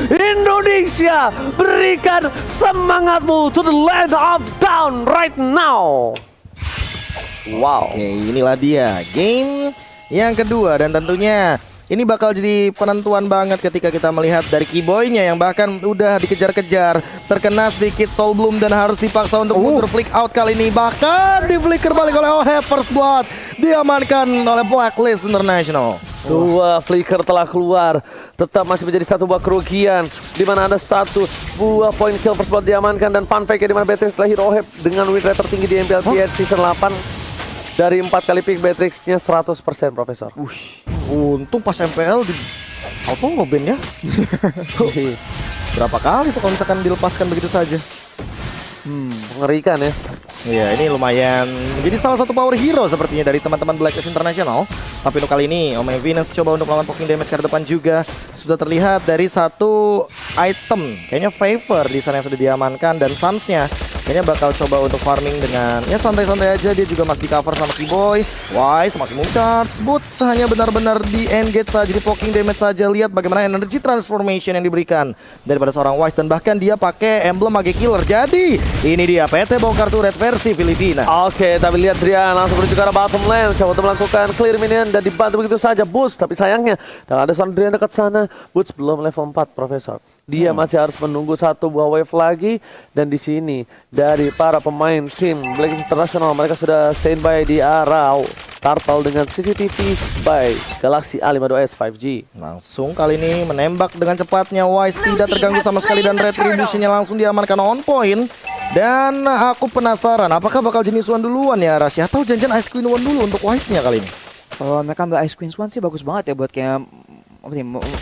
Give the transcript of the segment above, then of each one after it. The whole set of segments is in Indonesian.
Indonesia, berikan semangatmu to the land of down right now. Wow. Oke, inilah dia game yang kedua dan tentunya ini bakal jadi penentuan banget ketika kita melihat dari Keyboy-nya yang bahkan udah dikejar-kejar, terkena sedikit Soul Bloom dan harus dipaksa untuk mundur flick out kali ini. Bahkan di flicker balik oleh OHEB First Blood, diamankan oleh Blacklist International. Dua flicker telah keluar, tetap masih menjadi satu buah kerugian, di mana ada satu buah point kill First Blood diamankan dan fun fact-nya di mana Beatrix telah hero OHEB dengan win rate tertinggi di MPLPH season 8. Dari 4 kali pick Beatrix-nya 100% Profesor. Untung pas MPL di auto ngoben ya. Berapa kali tuh kalau misalkan dilepaskan begitu saja. Mengerikan ya. Iya, ini lumayan menjadi salah satu power hero sepertinya dari teman-teman Blacklist International. Tapi untuk kali ini Omega Venus coba untuk melawan poking damage ke depan juga. Sudah terlihat dari satu item, kayaknya favor di sana yang sudah diamankan, dan Suns-nya kayaknya bakal coba untuk farming dengan ya santai-santai aja. Dia juga masih di cover sama Keyboy. Wise masih charge, Boots hanya benar-benar di engage saja, di poking damage saja. Lihat bagaimana energy transformation yang diberikan daripada seorang Wise, dan bahkan dia pakai emblem Mage Killer. Jadi ini dia PT Bongkar Turret versi Filipina. Oke, tapi lihat Drian langsung menuju ke arah bottom lane, coba untuk melakukan clear minion dan dibantu begitu saja Boots. Tapi sayangnya dan ada seorang Drian dekat sana. Boots belum level 4 Profesor. Dia masih harus menunggu satu buah wave lagi, dan di sini dari para pemain tim Blacklist International mereka sudah standby di arah Turtle dengan CCTV by Galaxy A52s 5G. Langsung kali ini menembak dengan cepatnya. Wise tidak terganggu sama sekali dan retribution-nya langsung diamankan on point. Dan aku penasaran apakah bakal jenis One duluan ya Rasya, atau janjian Ice Queen One dulu untuk Wise-nya kali ini. Kalau mereka ambil Ice Queen One sih bagus banget ya buat kayak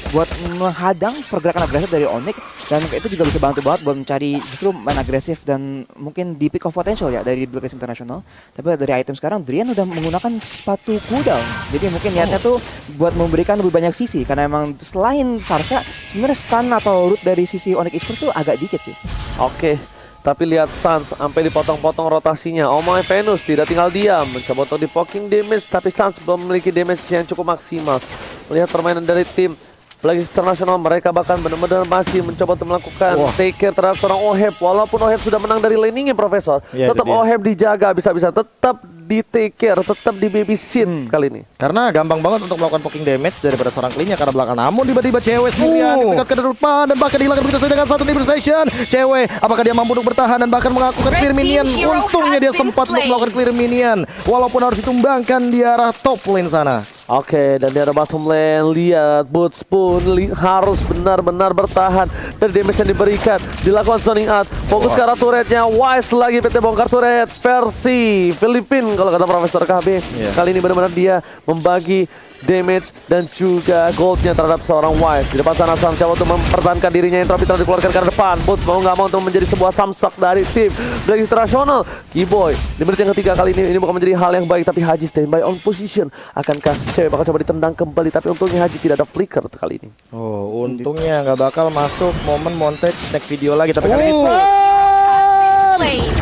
buat menghadang pergerakan agresif dari Onyx, dan itu juga bisa bantu banget buat mencari justru main agresif dan mungkin di pick of potential ya dari Blacklist International. Tapi dari item sekarang Drian udah menggunakan sepatu cooldown, jadi mungkin niatnya tuh buat memberikan lebih banyak sisi, karena emang selain Farsa sebenarnya stun atau root dari sisi Onyx Esports tuh agak dikit sih. Oke. Tapi lihat Suns sampai dipotong-potong rotasinya. Omega Venus tidak tinggal diam, mencoba untuk di poking damage, tapi Suns belum memiliki damage yang cukup maksimal. Melihat permainan dari tim Blacklist International, mereka bahkan benar-benar masih mencoba untuk melakukan take care terhadap seorang OHEB. Walaupun OHEB sudah menang dari laningnya Profesor, tetap OHEB dijaga bisa-bisa, tetap di take care, tetap di babysit kali ini. Karena gampang banget untuk melakukan poking damage daripada seorang clean-nya karena belakang. Namun tiba-tiba cewek sendirian dipegat ke depan dan bahkan dihilangkan begitu saja dengan satu Nibus Station. Cewek, apakah dia mampu untuk bertahan dan bahkan melakukan clear minion? Untungnya dia sempat untuk melakukan clear minion, walaupun harus ditumbangkan di arah top lane sana. Oke, dan di arah bottom lane, lihat Boots pun harus benar-benar bertahan dari damage yang diberikan. Dilakukan zoning out, fokus ke arah turretnya. Wise lagi PT Bongkar Turret versi Filipina kalau kata Profesor KB. Kali ini benar-benar dia membagi damage dan juga goldnya terhadap seorang Wise. Di depan sana Sam coba untuk mempertahankan dirinya, entropy telah dikeluarkan ke depan. Boots mau nggak mau untuk menjadi sebuah samsak dari tim Blacklist International. Keyboy di menit yang ketiga kali ini bukan menjadi hal yang baik, tapi Haji standby on position. Akankah cewek bakal coba ditendang kembali, tapi untungnya Haji tidak ada flicker kali ini. Oh, untungnya nggak bakal masuk momen montage snack video lagi, tapi kali ini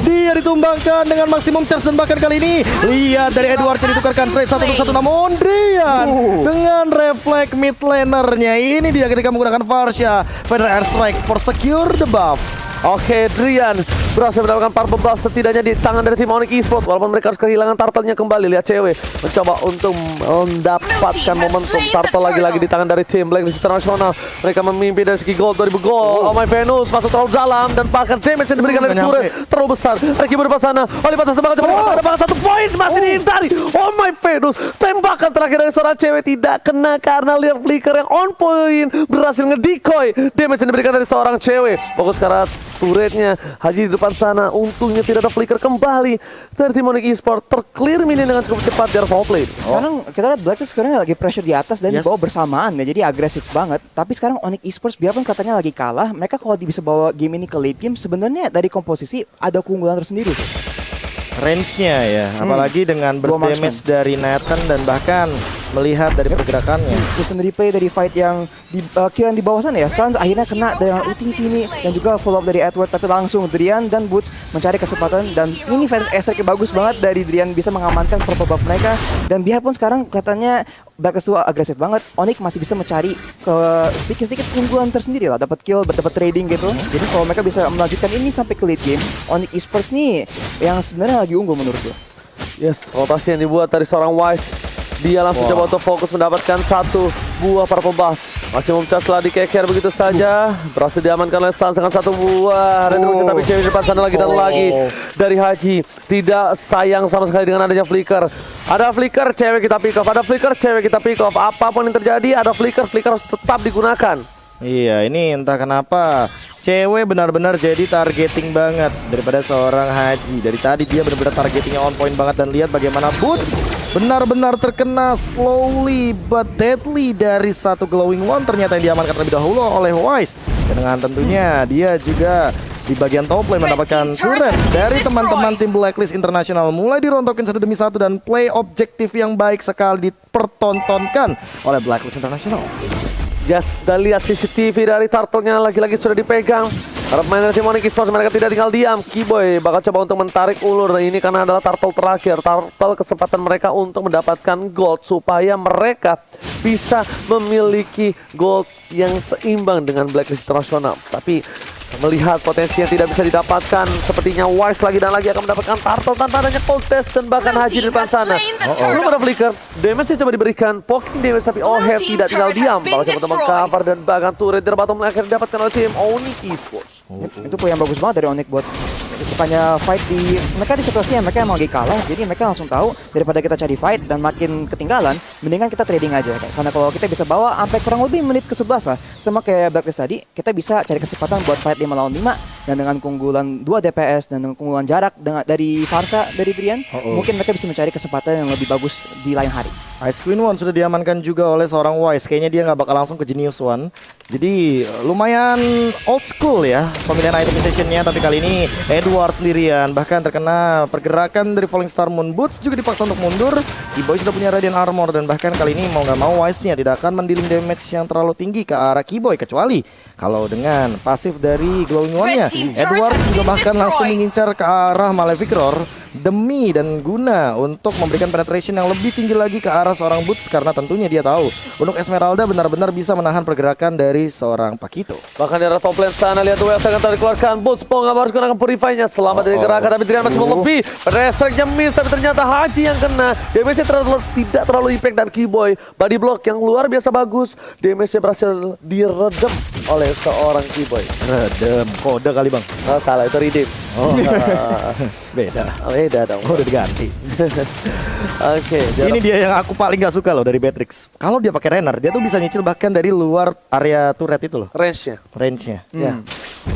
dia ditumbangkan dengan maksimum charge, dan bahkan kali ini lihat dari Edward yang ditukarkan trade 1 untuk 1, namun Drian dengan refleks mid lanernya ini dia ketika menggunakan Farsha Feather Airstrike for secure the buff. Oke, Drian berhasil mendapatkan purple buff setidaknya di tangan dari tim Onyx Esports, walaupun mereka harus kehilangan turtle-nya kembali. Lihat cewek mencoba untuk mendapatkan momentum. Turtle lagi-lagi di tangan dari tim Blacklist International. Mereka memimpin dari segi gold 2000 gold. Omega Venus masuk terlalu dalam dan bahkan damage yang diberikan dari turret terlalu besar. Ricky berdepan sana, Oliver semangat coba ada bahkan satu poin masih dihindari. Omega Venus, tembakan terakhir dari seorang cewek tidak kena karena lihat flicker yang on point berhasil ngedecoy damage yang diberikan dari seorang cewek. Fokus ke arah turretnya Haji di depan sana, untungnya tidak ada flicker kembali dari tim Onyx Esports, terclear minion dengan cukup cepat dari top lane. Sekarang kita lihat Blacklist sekarang lagi pressure di atas dan di bawah bersamaan ya, jadi agresif banget. Tapi sekarang Onyx Esports biarpun katanya lagi kalah, mereka kalau bisa bawa game ini ke late game, sebenarnya dari komposisi ada keunggulan tersendiri. Range-nya ya, apalagi dengan burst damage dari Nathan dan bahkan melihat dari pergerakannya. Instant replay dari fight yang kill yang di bawah sana ya. Suns akhirnya kena dengan ulti ini dan juga follow up dari Edward, tapi langsung Drian dan Boots mencari kesempatan, dan ini fight airstrike bagus banget dari Drian, bisa mengamankan purple buff mereka. Dan biarpun sekarang katanya Blacklist itu agresif banget, Onyx masih bisa mencari ke sedikit-sedikit keunggulan tersendiri lah, dapat kill, dapat trading gitu. Jadi kalau mereka bisa melanjutkan ini sampai ke late game, Onyx Esports nih yang sebenarnya lagi unggul menurut gue. Yes, rotasi yang dibuat dari seorang Wise. Dia langsung coba untuk fokus mendapatkan satu buah purple buff. Masih memecah setelah dikeker begitu saja. Berhasil diamankan oleh Suns dengan satu buah retribusi, tapi cewek di depan sana lagi dan lagi dari Haji. Tidak sayang sama sekali dengan adanya flicker. Ada flicker, cewek kita pick off. Ada flicker, cewek kita pick off. Apapun yang terjadi, ada flicker, flicker harus tetap digunakan. Iya, ini entah kenapa cewek benar-benar jadi targeting banget daripada seorang Haji. Dari tadi dia benar-benar targetingnya on point banget, dan lihat bagaimana Boots benar-benar terkena slowly but deadly dari satu glowing one ternyata yang diamankan terlebih dahulu oleh Wise. Dan dengan tentunya dia juga di bagian top lane mendapatkan turret dari teman-teman tim Blacklist International, mulai dirontokin satu demi satu, dan play objektif yang baik sekali dipertontonkan oleh Blacklist International. Yes, dan lihat CCTV dari Turtle-nya lagi-lagi sudah dipegang. Para pemain dari tim Onyx Esports mereka tidak tinggal diam. Keyboy bakal coba untuk menarik ulur. Nah, ini karena adalah Turtle terakhir. Turtle kesempatan mereka untuk mendapatkan gold supaya mereka bisa memiliki gold yang seimbang dengan Blacklist International. Tapi melihat potensi yang tidak bisa didapatkan, sepertinya Wise lagi dan lagi akan mendapatkan Turtle tanpa adanya contest, dan bahkan Haji di depan sana. Belum ada flicker, damage coba diberikan, poking damage, tapi Oheb tidak tinggal diam. Bakal coba untuk cover, dan bahkan turret dari bottom lane akhirnya didapatkan oleh tim Onyx Esports. Itu poin yang bagus banget dari Onyx buat bukannya fight di mereka di situasi yang mereka emang lagi kalah, jadi mereka langsung tahu daripada kita cari fight dan makin ketinggalan, mendingan kita trading aja. Karena kalau kita bisa bawa sampai kurang lebih menit ke-11 lah, sama kayak Blacklist tadi, kita bisa cari kesempatan buat fight 5 lawan 5, dan dengan keunggulan 2 DPS dan dengan keunggulan jarak dari Farsa, dari Drian, mungkin mereka bisa mencari kesempatan yang lebih bagus di lain hari. Ice Queen One sudah diamankan juga oleh seorang Wise. Kayaknya dia nggak bakal langsung ke Genius One. Jadi lumayan old school ya pemilihan itemizationnya. Tapi kali ini Edward sendirian, bahkan terkena pergerakan dari Falling Star Moon. Boots juga dipaksa untuk mundur. Keyboy sudah punya Radiant Armor, dan bahkan kali ini mau nggak mau Wise-nya tidak akan mendealing damage yang terlalu tinggi ke arah Keyboy, kecuali kalau dengan pasif dari Glowing One-nya. Edward juga bahkan langsung mengincar ke arah Malefic Roar demi dan guna untuk memberikan penetration yang lebih tinggi lagi ke arah seorang Boots, karena tentunya dia tahu untuk Esmeralda benar-benar bisa menahan pergerakan dari seorang Pakito. Bahkan di arah top lane sana, lihat WF yang tadi dikeluarkan. Boots Pong harus gunakan Purify-nya, selamat dari gerakan, tapi Drian masih lebih. Restrike-nya miss, tapi ternyata Haji yang kena. Damage-nya tidak terlalu impact, dan Keyboy body block yang luar biasa bagus. Damage-nya berhasil diredam oleh seorang Keyboy. Redem, kode kali bang. Oh, salah, itu redeem. Beda. Beda dong. Udah diganti. Oke, Ini dia yang aku paling gak suka loh dari Beatrix. Kalau dia pakai Renner, dia tuh bisa nyicil bahkan dari luar area turret itu loh. range-nya. Range-nya. Ya.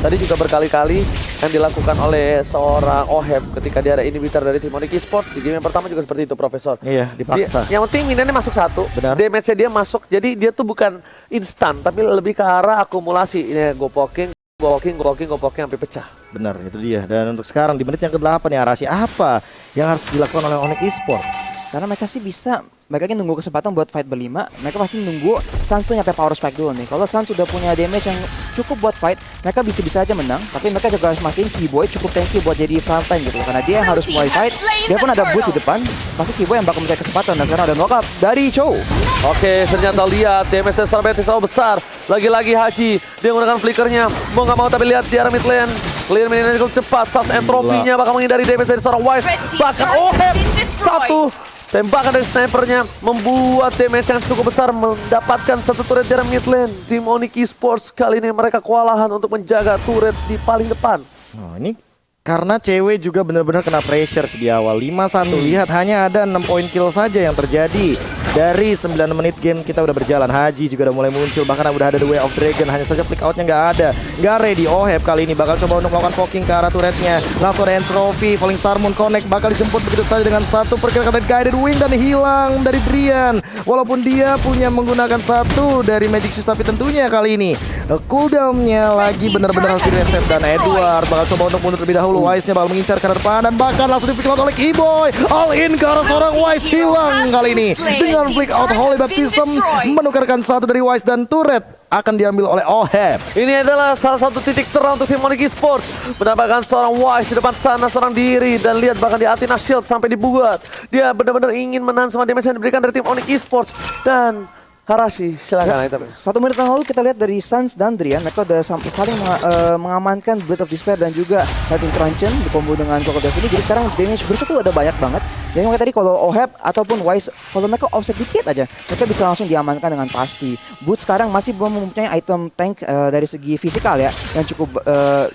Tadi juga berkali-kali yang dilakukan oleh seorang Oheb ketika dia ada ini bicara dari tim Onyx Esports. Di game yang pertama juga seperti itu, Profesor. Iya, dipaksa. Yang penting minannya masuk satu, Benar. damage-nya dia masuk. Jadi dia tuh bukan instan, tapi lebih ke arah akumulasi. Ini go poking sampai pecah. Benar, itu dia. Dan untuk sekarang di menit yang ke-8 ya, Arasi apa yang harus dilakukan oleh Onyx Esports? Karena mereka sih bisa, mereka kan nunggu kesempatan buat fight berlima. Mereka pasti nunggu Suns tuh nyampe power spike dulu nih. Kalau Suns sudah punya damage yang cukup buat fight, mereka bisa-bisa aja menang. Tapi mereka juga harus mastiin Keyboy cukup tanky buat jadi frontline gitu. Karena dia harus mulai fight, dia pun ada Boots di depan, pasti Keyboy yang bakal mencari kesempatan. Dan sekarang ada knock up dari Chow. Oke, ternyata lihat damage dari seorang Beatrix terlalu besar. Lagi-lagi Haji, dia menggunakan flickernya. Mau nggak mau, tapi lihat di arah mid lane. Clear mid lane cukup cepat. Sas entropinya bakal menghindari damage dari seorang Wise. Bahkan Oheb satu tembakan dari snipernya membuat damage yang cukup besar, mendapatkan satu turret dari mid lane. Tim Onyx Esports kali ini mereka kewalahan untuk menjaga turret di paling depan. Oh, ini karena cewek juga benar-benar kena pressure di awal. 5-1, lihat hanya ada 6 poin kill saja yang terjadi. Dari 9 menit game kita udah berjalan. Haji juga udah mulai muncul, bahkan udah ada The Way of Dragon. Hanya saja flick outnya nggak ada, nggak ready. Oheb kali ini bakal coba untuk melakukan poking ke arah turretnya. Langsung ada Entropy, Falling Star Moon Connect bakal dijemput begitu saja dengan satu pergerakan dari Guided Wing, dan hilang dari Drian. Walaupun dia punya menggunakan satu dari Magic Shoes, tapi tentunya kali ini cooldownnya lagi benar-benar harus direset. Dan Edward bakal coba untuk mundur terlebih dahulu. Wise-nya bakal mengincar ke depan, dan bahkan langsung di-pick out oleh Keyboy. All in ke arah seorang Wise, hilang kali ini dengan dengan flick out Holy Baptism menukarkan satu dari Wise dan turret akan diambil oleh Oheb. Ini adalah salah satu titik terang untuk tim Onyx Esports. Mendapatkan seorang Wise di depan sana, seorang diri. Dan lihat bahkan di Athena Shield sampai dibuat. Dia benar-benar ingin menahan semua damage yang diberikan dari tim Onyx Esports. Dan Harashi, silakan. 1 menit yang lalu kita lihat dari Suns dan Drian, mereka udah saling mengamankan Blade of Despair dan juga Fighting Truncheon di combo dengan Crocodile ini. Jadi sekarang damage burst itu ada banyak banget. Jadi makanya tadi kalau Oheb ataupun Wise, kalau mereka offset dikit aja, mereka bisa langsung diamankan dengan pasti. Boots sekarang masih belum mempunyai item tank dari segi fisikal ya, yang cukup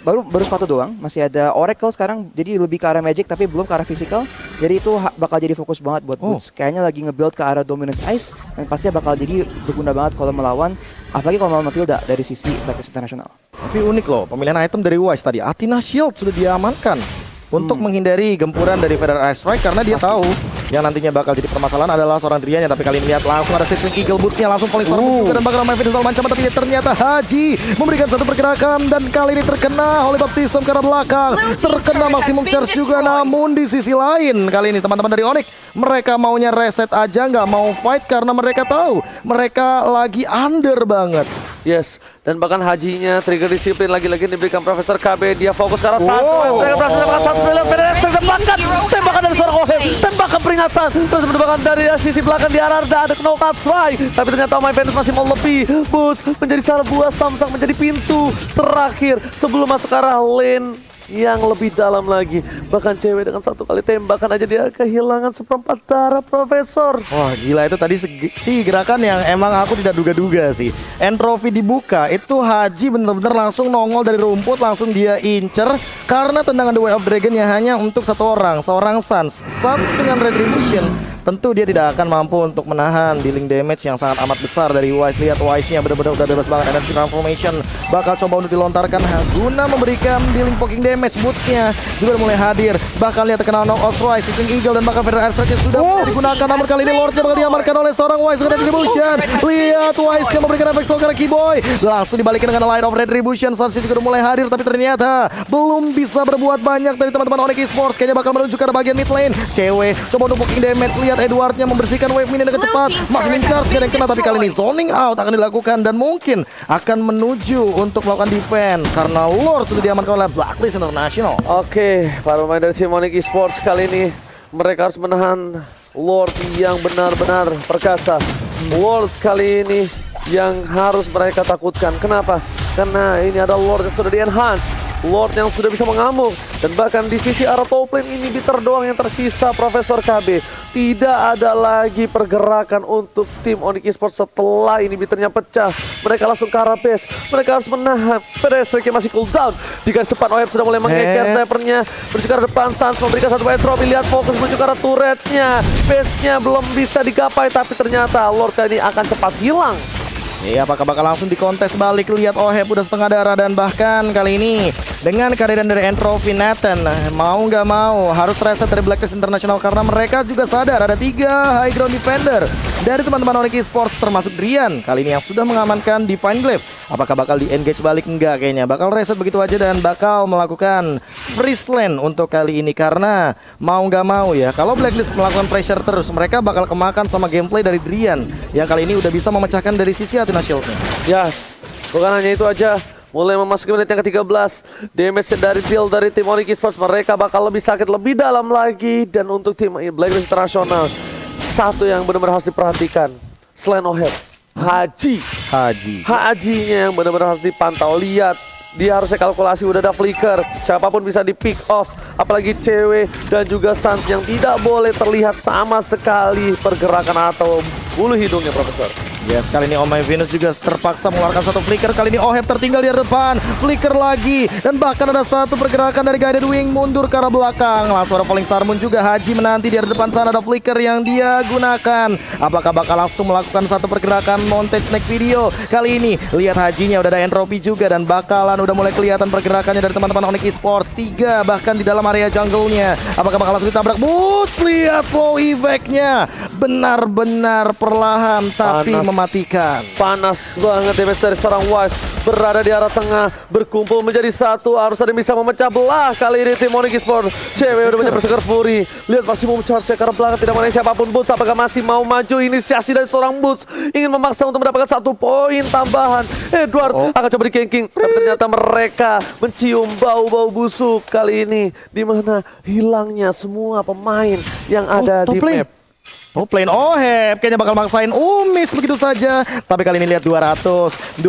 baru sepatu doang. Masih ada Oracle sekarang, jadi lebih ke arah magic tapi belum ke arah fisikal. Jadi itu bakal jadi fokus banget buat Boots. Kayaknya lagi nge-build ke arah Dominance Ice dan pastinya bakal jadi berguna banget kalau melawan, apalagi kalau melawan Matilda dari sisi Blacklist International. Tapi unik loh, pemilihan item dari Wise tadi. Athena Shield sudah diamankan untuk menghindari gempuran dari Federal Air Strike karena dia tahu yang nantinya bakal jadi permasalahan adalah seorang Drian. Tapi kali ini lihat langsung ada Sitting Eagle Boots-nya langsung Falling Star juga dan bakal main Fidel Mancam, tapi ternyata Haji memberikan satu pergerakan dan kali ini terkena oleh Baptism ke arah belakang. Terkena Maximum Charge juga, namun di sisi lain kali ini teman-teman dari Onyx mereka maunya reset aja, nggak mau fight karena mereka tahu mereka lagi under banget. Yes, dan bahkan Hajinya trigger disiplin lagi-lagi diberikan Profesor KB. Dia fokus ke arah satu. Mereka berhasil mendapatkan satu tembakan. Tembakan dari seorang Oheb. Tembakan peringatan. Terus menembakkan dari sisi belakang di arah ada knockout strike. Tapi ternyata Omai Venus masih mau lebih. Boost menjadi salah buah Samsung menjadi pintu terakhir sebelum masuk ke arah lane yang lebih dalam lagi. Bahkan cewek dengan satu kali tembakan aja dia kehilangan seperempat darah Profesor. Wah gila, itu tadi si gerakan yang emang aku tidak duga-duga sih. Entropy dibuka, itu Haji bener-bener langsung nongol dari rumput, langsung dia incer. Karena tendangan The Way of Dragon yang hanya untuk satu orang, seorang Suns. Suns dengan Retribution, tentu dia tidak akan mampu untuk menahan dealing damage yang sangat amat besar dari Wise. Lihat Wise-nya benar-benar udah bebas banget. Energy Transformation bakal coba untuk dilontarkan guna memberikan dealing poking damage. Boots-nya juga mulai hadir. Bahkan lihat terkena knock out Wise, Sitting Eagle dan bahkan Federal Air Strike sudah digunakan. Namun kali ini Lord-nya bakal diamarkan oleh seorang Wise dengan Retribution. Lihat Wise-nya memberikan efek slow ke arah Keyboy. Langsung dibalikin dengan Light of Retribution. Suns juga udah mulai hadir, tapi ternyata belum bisa berbuat banyak dari teman-teman Onyx Esports. Kayaknya bakal menuju ke bagian mid lane. Cewek coba untuk poking damage. Lihat Edward-nya membersihkan wave minion dengan cepat. Masih charge yang kena, tapi kali ini zoning out akan dilakukan dan mungkin akan menuju untuk melakukan defense karena Lord sudah diamankan oleh Blacklist International. Oke, para pemain dari tim Onyx Esports kali ini mereka harus menahan Lord yang benar-benar perkasa. Lord kali ini yang harus mereka takutkan. Kenapa? Karena ini ada Lord yang sudah di-enhance, Lord yang sudah bisa mengamuk. Dan bahkan di sisi arah top lane ini bitter doang yang tersisa Profesor KB. Tidak ada lagi pergerakan untuk tim Onyx Esports setelah ini bitternya pecah. Mereka langsung ke arah base. Mereka harus menahan. Pedestrian masih cooldown. Di garis depan Oheb sudah mulai mengekes snipernya. Menuju ke arah depan, Suns memberikan satu entropy. Lihat fokus menuju ke arah turretnya. Base-nya belum bisa digapai, tapi ternyata Lord kali ini akan cepat hilang. Iya, apakah bakal langsung dikontes balik? Lihat Oheb udah setengah darah dan bahkan kali ini dengan kehadiran dari Entropy, Nathan mau nggak mau harus reset dari Blacklist International karena mereka juga sadar ada 3 high ground defender dari teman-teman Onyx Esports termasuk Drian kali ini yang sudah mengamankan Divine Glaive. Apakah bakal di-engage balik? Enggak kayaknya. Bakal reset begitu aja dan bakal melakukan freeze lane untuk kali ini karena mau nggak mau ya, kalau Blacklist melakukan pressure terus mereka bakal kemakan sama gameplay dari Drian yang kali ini udah bisa memecahkan dari sisi Athena Shield-nya. Yes, bukan hanya itu aja. Mulai memasuki menit yang ke-13, damage dari deal dari tim Onyx Esports mereka bakal lebih sakit, lebih dalam lagi. Dan untuk tim Blacklist International, satu yang benar-benar harus diperhatikan selain Oheb, Hajinya yang benar-benar harus dipantau. Lihat, dia harusnya kalkulasi, udah ada flicker, siapapun bisa di pick off, apalagi cewek dan juga Suns yang tidak boleh terlihat sama sekali pergerakan atau bulu hidungnya Profesor. Yes, kali ini Omai Venus juga terpaksa mengeluarkan satu flicker. Kali ini Oheb tertinggal di depan, flicker lagi. Dan bahkan ada satu pergerakan dari Guided Wing mundur ke arah belakang. Langsung ada Falling Star Moon juga. Haji menanti di depan sana, ada flicker yang dia gunakan. Apakah bakal langsung melakukan satu pergerakan montage snake video? Kali ini lihat Hajinya udah ada entropy juga dan bakalan udah mulai kelihatan pergerakannya dari teman-teman Onyx Esports. 3 bahkan di dalam area jungle-nya. Apakah bakal langsung ditabrak? Boots, lihat slow effect-nya. Benar-benar perlahan tapi mematikan. Panas banget damage dari seorang Wise. Berada di arah tengah, berkumpul menjadi satu. Harus ada yang bisa memecah belah kali ini tim Onyx Esports. Cewek udah banyak berseker Fury. Lihat maksimum charge ke arah belakang, tidak mengenai siapapun. Boots apakah masih mau maju? Inisiasi dari seorang Boots ingin memaksa untuk mendapatkan 1 poin tambahan. Edward akan coba di-ganking, tapi ternyata mereka mencium bau-bau busuk kali ini, di mana hilangnya semua pemain yang ada top di lane. map. Top lane Oheb kayaknya bakal maksain Umis begitu saja. Tapi kali ini lihat 200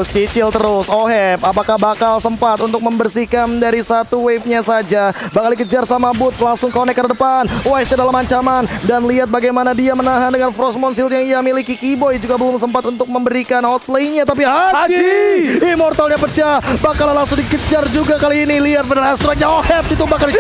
cicil terus. Oheb apakah bakal sempat untuk membersihkan dari satu wave-nya saja? Bakal dikejar sama Boots, langsung connect ke depan. Wise dalam ancaman, dan lihat bagaimana dia menahan dengan Frostmourne Shield yang ia miliki. Keyboy juga belum sempat untuk memberikan outplay-nya, tapi Haji Immortalnya pecah, bakal langsung dikejar juga kali ini. Lihat benar Astra-nya Oheb ditumbangkan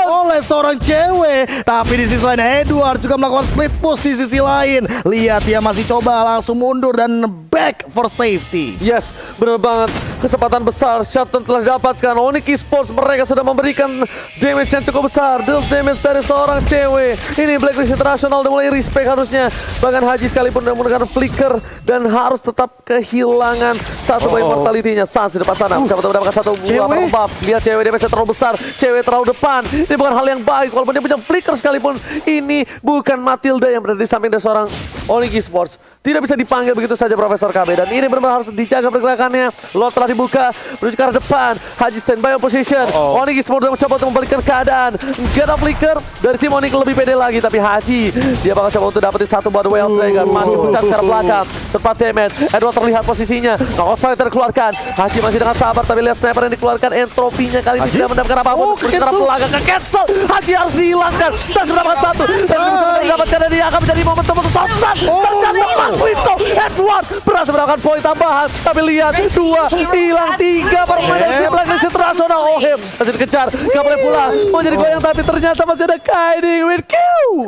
oleh seorang cewek. Tapi di sisi lain Edward juga melakukan split push di sisi lain. Lihat dia masih coba langsung mundur dan back for safety. Yes, benar banget. Kesempatan besar Shutdown telah didapatkan. Onyx Esports mereka sudah memberikan damage yang cukup besar. Deal damage dari seorang cewek. Ini Blacklist International udah mulai respect harusnya. Bahkan Haji sekalipun udah menggunakan flicker dan harus tetap kehilangan satu poin mortality-nya. Sans di depan sana mencoba untuk mendapatkan satu buah buff. Lihat cewek damage terlalu besar. Cewek terlalu depan. Ini bukan hal yang baik walaupun dia punya flicker sekalipun. Ini bukan Matilda yang berada di samping dari seorang Onyx Esports. Tidak bisa dipanggil begitu saja Profesor KB, dan ini benar-benar harus dijaga pergerakannya. Lot telah dibuka menuju ke arah depan. Haji standby on position. Onyx Esports mencoba untuk membalikkan keadaan. Gak ada flicker dari tim Onyx, lebih pede lagi, tapi Haji dia bakal coba untuk dapetin satu buat Well Dragon. Masih puncak ke arah belakang. Tepat damage. Edward terlihat posisinya. Knockout Strike terkeluarkan. Haji masih dengan sabar, tapi lihat sniper yang dikeluarkan. Entropinya kali ini tidak mendapatkan apapun. Menuju ke arah belakang. Ke-cancel. Haji harus dihilangkan. Dan mendapatkan satu. Dan bisa mendapatkan, dan dia akan menjadi momentum untuk sasar. Ternyata Mas Wito Edward berhasil mendapatkan poin tambahan. Tapi lihat, 2 hilang, 3 permain dari tim Blacklist International. Oheb masih dikejar, gak boleh pulang, mau jadi goyang, tapi ternyata masih ada Kaidi with Q.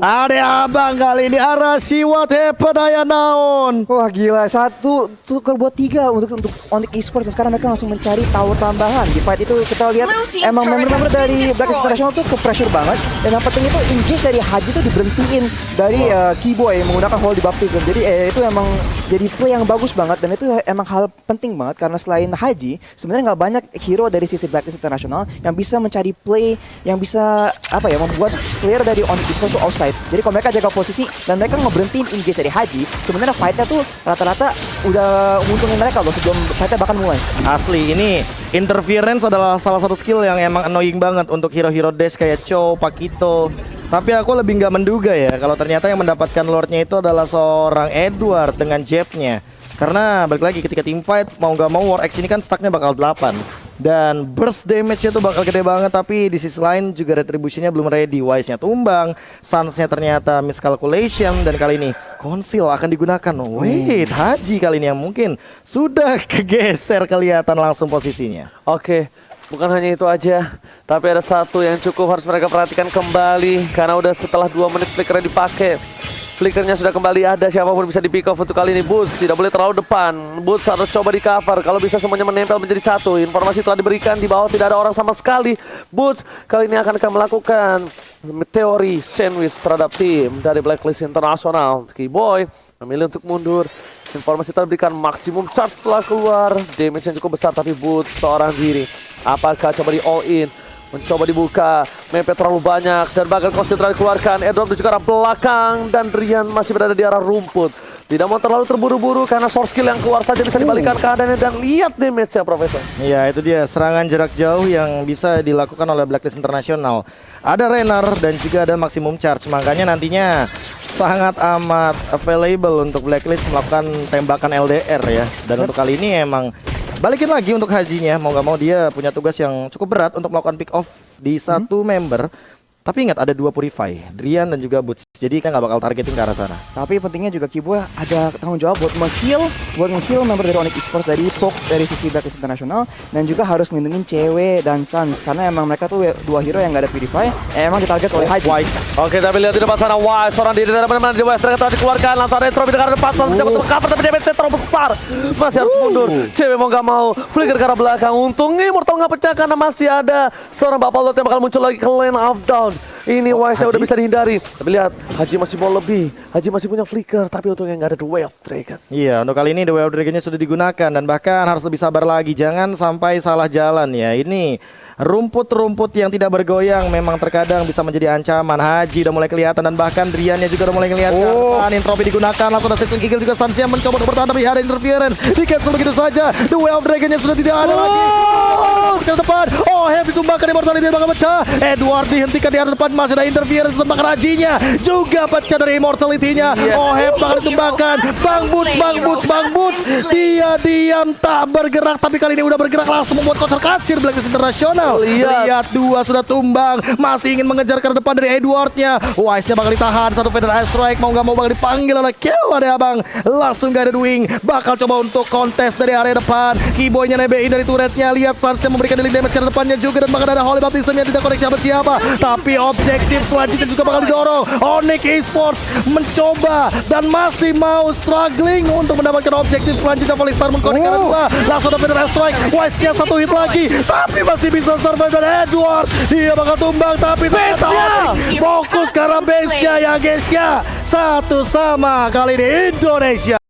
Ada abang kali ini Arashi what happened aya naon. Wah gila, satu tuker buat 3 untuk Onyx Esports, dan sekarang mereka langsung mencari tower tambahan. Di fight itu kita lihat emang member-member dari Blacklist International tuh ke pressure banget, dan yang penting itu engage dari Haji tuh diberhentiin dari Keyboy menggunakan Holy Baptism. Jadi itu emang jadi play yang bagus banget, dan itu emang hal penting banget karena selain Haji sebenarnya nggak banyak hero dari sisi Blacklist International yang bisa mencari play yang bisa membuat player dari Onyx Esports tuh offside. Jadi kalau mereka jaga posisi dan mereka ngeberhentiin engage dari Haji, sebenarnya fightnya tuh rata-rata udah menguntungin mereka loh sebelum fightnya bahkan mulai. Asli ini interference adalah salah satu skill yang emang annoying banget untuk hero-hero Dash kayak Cho, Pakito. Tapi aku lebih nggak menduga ya kalau ternyata yang mendapatkan Lordnya itu adalah seorang Edward dengan jabnya. Karena balik lagi ketika team fight mau nggak mau War X ini kan stacknya bakal 8. Dan burst damage-nya tuh bakal gede banget, tapi di sisi lain juga retribution-nya belum ready. Wise-nya tumbang, Sans-nya ternyata miscalculation, dan kali ini Conceal akan digunakan. Wait, Haji kali ini yang mungkin sudah kegeser kelihatan langsung posisinya. Oke, bukan hanya itu aja, tapi ada satu yang cukup harus mereka perhatikan kembali, karena udah setelah 2 menit flickernya dipakai. Flickernya sudah kembali ada, siapapun bisa di pick off untuk kali ini. Boots tidak boleh terlalu depan. Boots harus coba di cover, kalau bisa semuanya menempel menjadi satu. Informasi telah diberikan, di bawah tidak ada orang sama sekali. Boots kali ini akan melakukan teori sandwich terhadap tim dari Blacklist International. Keyboy memilih untuk mundur. Informasi telah diberikan, maksimum charge telah keluar. Damage yang cukup besar, tapi Boots seorang diri. Apakah coba di all in? Mencoba dibuka, mepet terlalu banyak, dan bakal konsentrasi dikeluarkan. Edward menuju ke arah belakang, dan Rian masih berada di arah rumput. Tidak mau terlalu terburu-buru karena short skill yang keluar saja bisa dibalikan keadaannya, dan lihat damage-nya Profesor. Iya, itu dia serangan jarak jauh yang bisa dilakukan oleh Blacklist International. Ada Renar dan juga ada maximum charge, makanya nantinya sangat amat available untuk Blacklist melakukan tembakan LDR ya. Dan untuk kali ini emang balikin lagi untuk Hajinya, mau gak mau dia punya tugas yang cukup berat untuk melakukan pick off di satu member. Tapi ingat ada 2 Purify, Drian dan juga Boots. Jadi kan gak bakal targeting ke arah sana. Tapi pentingnya juga Keyboy ada tanggung jawab buat nge-heal member dari Onyx Esports dari Pok dari sisi Blacklist International, dan juga harus ngelindungin cewek dan Sans karena emang mereka tuh 2 hero yang gak ada Purify, emang ditarget oleh Haji. Wise. Oke, tapi lihat di depan sana Wise, seorang diri dari mana-mana di Wise, mereka telah dikeluarkan, langsung ada Entropi di arah depan, Sans mencoba untuk cover, tapi damage terlalu besar, masih harus mundur. Cewek mau gak mau, flicker ke arah belakang, untungnya Immortal gak pecah karena masih ada seorang Bapak Lot yang bakal muncul lagi ke lane of down. Ini Wise udah Haji? bisa dihindari. Tapi lihat, Haji masih mau lebih. Haji masih punya flicker, tapi untungnya nggak ada The Way of Dragon. Iya, untuk kali ini The Way of Dragon-nya sudah digunakan dan bahkan harus lebih sabar lagi. Jangan sampai salah jalan ya. Ini rumput-rumput yang tidak bergoyang memang terkadang bisa menjadi ancaman. Haji udah mulai kelihatan dan bahkan Driannya juga udah mulai kelihatan. Intropi digunakan, langsung ada Sizzling Eagle juga. Sansia mencoba untuk bertahan tapi ada interference. Di cancel begitu saja. The Way of Dragon-nya sudah tidak ada lagi. Ke depan. Oh, Heavy ditumbangkan, Immortality bakal pecah. Edward dihentikan di arah depan, masih ada interference tembak Hajinya. Juga pecah dari Immortality-nya. Oh, Heavy bakal ditumbangkan. Bang Boots. Dia diam tak bergerak, tapi kali ini udah bergerak langsung membuat konser kacir Blackness International. Lihat dua sudah tumbang, masih ingin mengejar ke depan dari Edwardnya. Wise-nya bakal ditahan, satu Feather Ice Strike mau nggak mau bakal dipanggil oleh Kill ada abang. Langsung Guided Wing, bakal coba untuk kontes dari area depan. Keyboy-nya nebein dari turretnya. Lihat Sansnya memberikan dealing damage ke depannya juga dan bahkan ada Holy Baptism yang tidak koneksi siapa. Tapi objektif selanjutnya juga bakal didorong. Onyx Esports mencoba dan masih mau struggling untuk mendapatkan objektif selanjutnya. Polystar mengkonek ke dua. Langsung ada Feather Ice Strike. Wise-nya satu hit lagi, tapi masih bisa survive dan Edward. Dia bakal tumbang tapi ternyata Onyx fokus karena base-nya ya guys ya. Satu sama kali ini Indonesia.